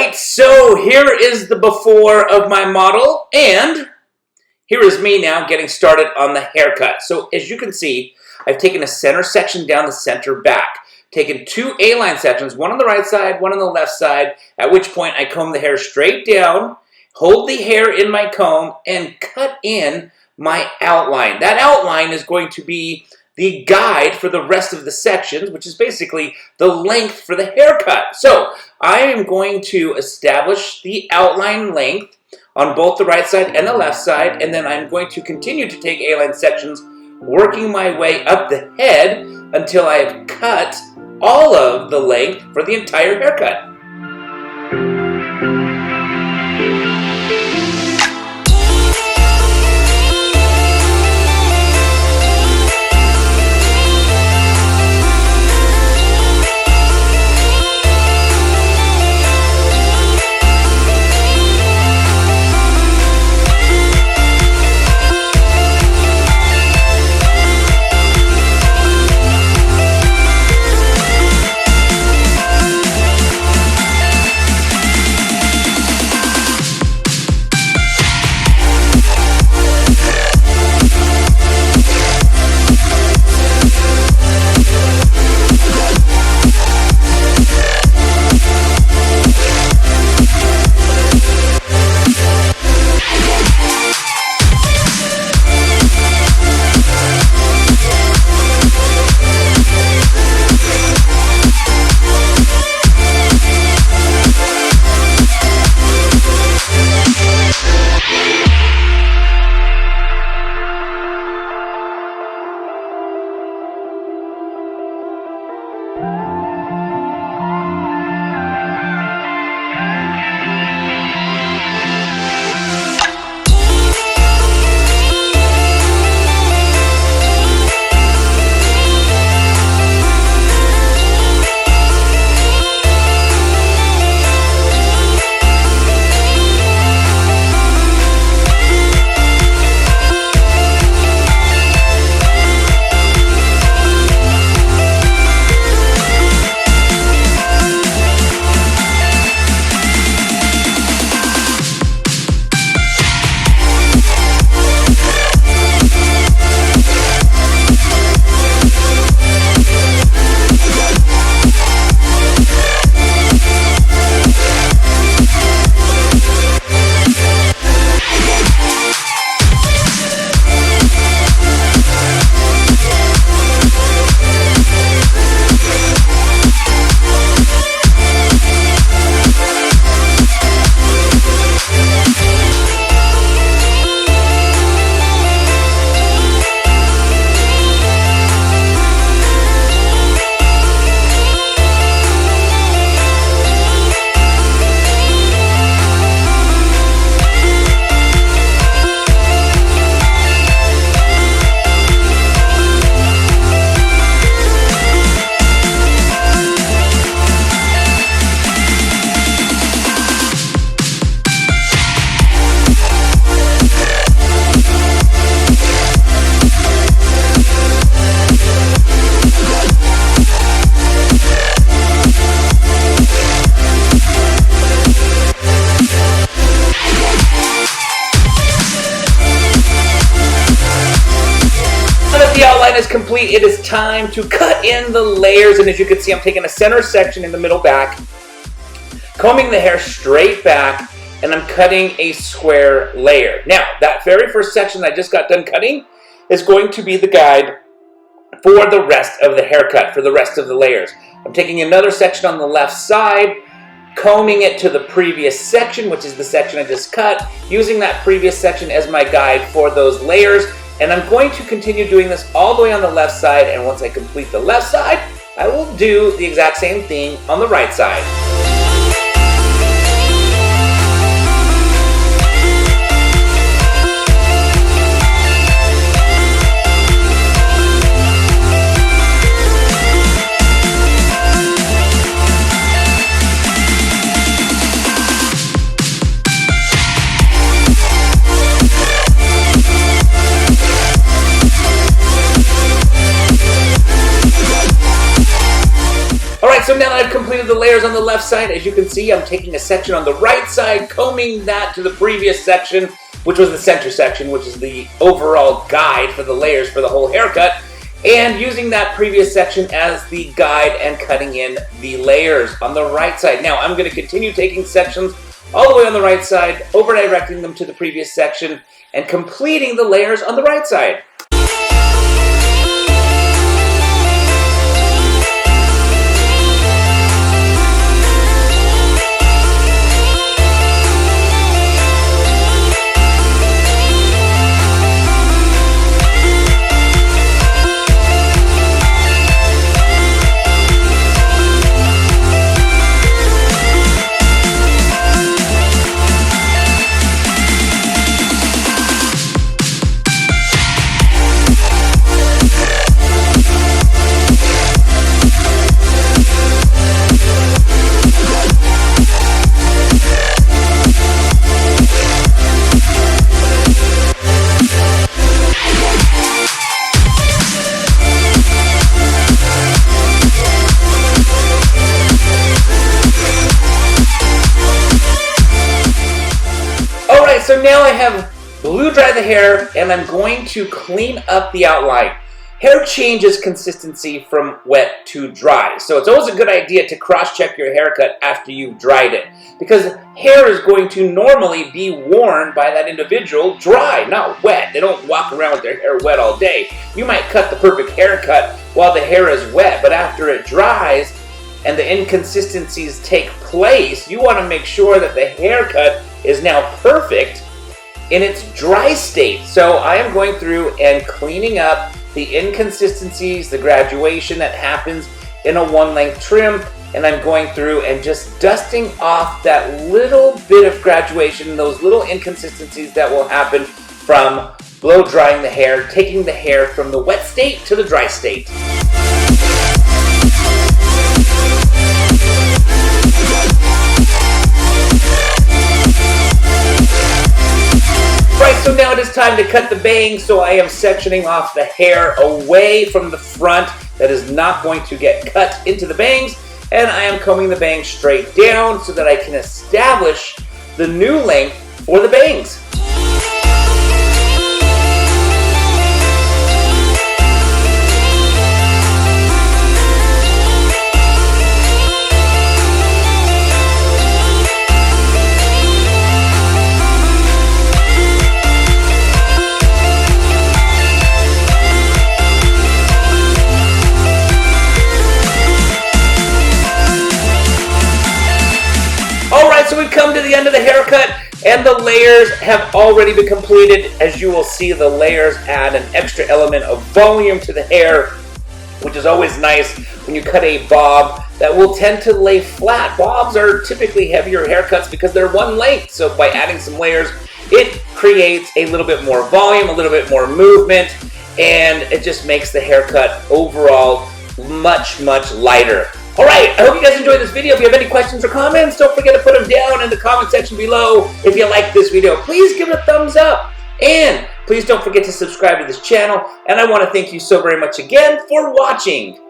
right, so here is the before of my model, and here is me now getting started on the haircut. So as you can see, I've taken a center section down the center back, taken two A-line sections, one on the right side, one on the left side, at which point I comb the hair straight down, hold the hair in my comb, and cut in my outline. That outline is going to be the guide for the rest of the sections, which is basically the length for the haircut. So I am going to establish the outline length on both the right side and the left side, and then I'm going to continue to take A-line sections, working my way up the head until I have cut all of the length for the entire haircut. The outline is complete. It is time to cut in the layers, and as you can see, I'm taking a center section in the middle back, combing the hair straight back, and I'm cutting a square layer. Now, that very first section I just got done cutting is going to be the guide for the rest of the haircut, for the rest of the layers. I'm taking another section on the left side, combing it to the previous section, which is the section I just cut, using that previous section as my guide for those layers. And I'm going to continue doing this all the way on the left side, and once I complete the left side, I will do the exact same thing on the right side. So now that I've completed the layers on the left left side, as you can see, I'm taking a section on the right side, combing that to the previous section, which was the center section, which is the overall guide for the layers for the whole haircut, and using that previous section as the guide and cutting in the layers on the right side. Now, I'm going to continue taking sections all the way on the right side, over-directing them to the previous section, and completing the layers on the right side. So now I have blue dry the hair, and I'm going to clean up the outline. Hair changes consistency from wet to dry, so it's always a good idea to cross-check your haircut after you've dried it, because hair is going to normally be worn by that individual dry, not wet. They don't walk around with their hair wet all day. You might cut the perfect haircut while the hair is wet, but after it dries and the inconsistencies take place, you want to make sure that the haircut is now perfect in its dry state. So I am going through and cleaning up the inconsistencies, the graduation that happens in a one-length trim, and I'm going through and just dusting off that little bit of graduation, those little inconsistencies that will happen from blow drying the hair, taking the hair from the wet state to the dry state. Right, so now it is time to cut the bangs, so I am sectioning off the hair away from the front that is not going to get cut into the bangs, and I am combing the bangs straight down so that I can establish the new length for the bangs. So we've come to the end of the haircut, and the layers have already been completed. As you will see, the layers add an extra element of volume to the hair, which is always nice when you cut a bob that will tend to lay flat. Bobs are typically heavier haircuts because they're one length, so by adding some layers, it creates a little bit more volume, a little bit more movement, and it just makes the haircut overall much, much lighter. Alright, I hope you guys enjoyed this video. If you have any questions or comments, don't forget to put them down in the comment section below. If you like this video, please give it a thumbs up. And please don't forget to subscribe to this channel. And I want to thank you so very much again for watching.